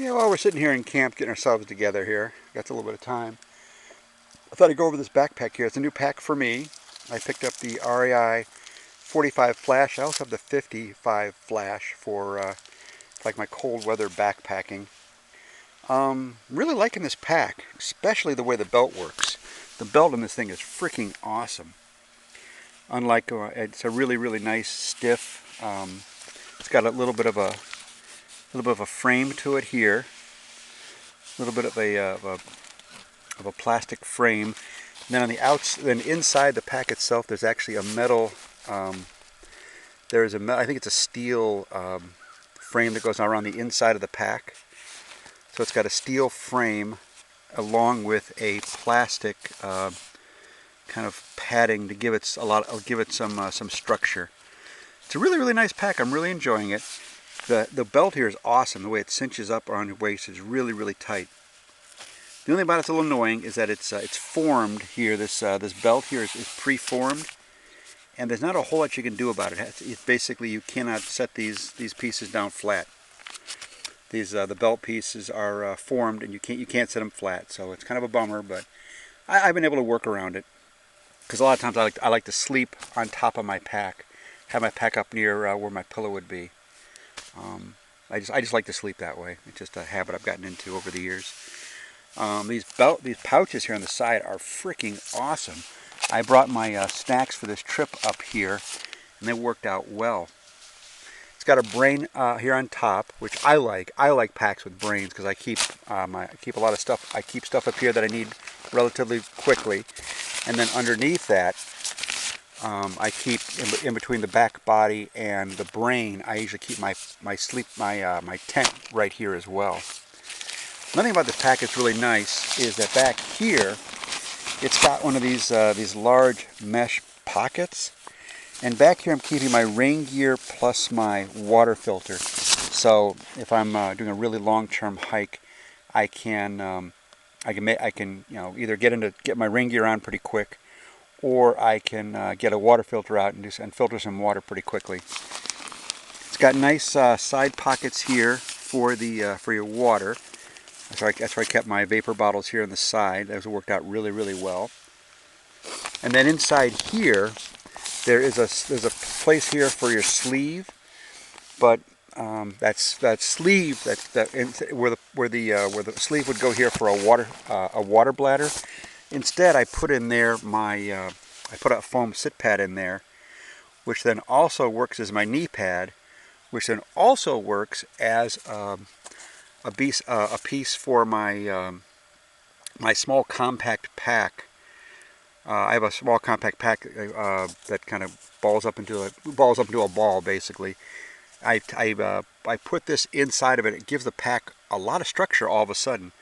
Yeah, while we're sitting here in camp getting ourselves together here, got a little bit of time, I thought I'd go over this backpack here. It's a new pack for me. I picked up the REI 45 Flash. I also have the 55 Flash for like my cold weather backpacking. Really liking this pack, especially the way the belt works. The belt in this thing is freaking awesome. Unlike, it's a really nice stiff. It's got a little bit of a frame to it here. A little bit of a plastic frame. And then on the then inside the pack itself, there's actually a metal. I think it's a steel frame that goes around the inside of the pack. So it's got a steel frame along with a plastic kind of padding to give it some structure. It's a really nice pack. I'm really enjoying it. The belt here is awesome. The way it cinches up around your waist is really tight. The only thing about it's a little annoying is that it's formed here. This belt here is pre-formed, and there's not a whole lot you can do about it. It's basically, you cannot set these pieces down flat. The belt pieces are formed, and you can't set them flat. So it's kind of a bummer, but I've been able to work around it. Because a lot of times I like to sleep on top of my pack, have my pack up near where my pillow would be. I just like to sleep that way. It's just a habit I've gotten into over the years. These pouches here on the side are freaking awesome. I brought my snacks for this trip up here, and they worked out well. It's got a brain here on top, which I like. I like packs with brains because I keep a lot of stuff. I keep stuff up here that I need relatively quickly, and then underneath that, I keep in between the back body and the brain. I usually keep my tent right here as well. Another thing about this pack that's really nice is that back here, it's got one of these large mesh pockets, and back here I'm keeping my rain gear plus my water filter. So if I'm doing a really long-term hike, I can either get my rain gear on pretty quick, or I can get a water filter out and filter some water pretty quickly. It's got nice side pockets here for your water. That's where I kept my vapor bottles here on the side. Those worked out really well. And then inside here, there's a place here for your sleeve, but that sleeve where the sleeve would go here for a water bladder. Instead, I put in there I put a foam sit pad in there, which then also works as my knee pad, which then also works as a piece for my my small compact pack. I have a small compact pack that kind of balls up into a ball basically. I put this inside of it. It gives the pack a lot of structure all of a sudden.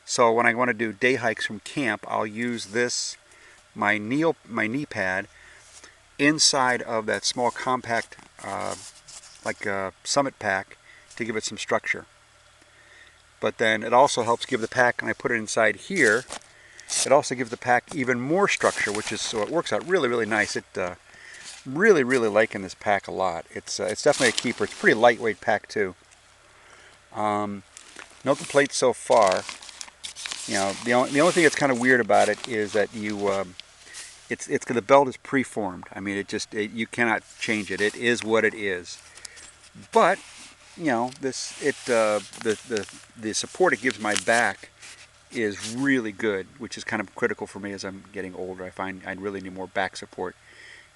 So when I want to do day hikes from camp, I'll use my knee pad inside of that small compact summit pack to give it some structure. But then it also helps give the pack, and I put it inside here, it also gives the pack even more structure, so it works out really nice. Really liking this pack a lot. It's definitely a keeper. It's a pretty lightweight pack too. No complaints so far. You know, the only thing that's kind of weird about it is that the belt is preformed. I mean, you cannot change it. It is what it is. But you know, the support it gives my back is really good, which is kind of critical for me as I'm getting older. I find I really need more back support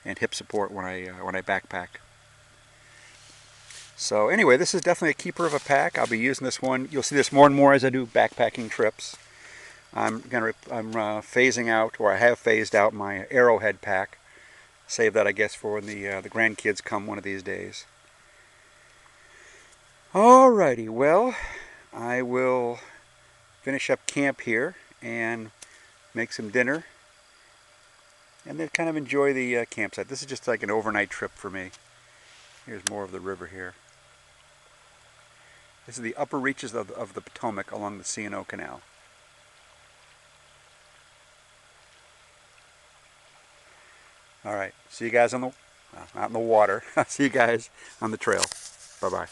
and hip support when I backpack. So anyway, this is definitely a keeper of a pack. I'll be using this one. You'll see this more and more as I do backpacking trips. I'm phasing out, or I have phased out, my Arrowhead pack. Save that, I guess, for when the grandkids come one of these days. Alrighty, well, I will finish up camp here and make some dinner, and then kind of enjoy the campsite. This is just like an overnight trip for me. Here's more of the river here. This is the upper reaches of the Potomac along the C&O Canal. Alright, see you guys not in the water. See you guys on the trail. Bye-bye.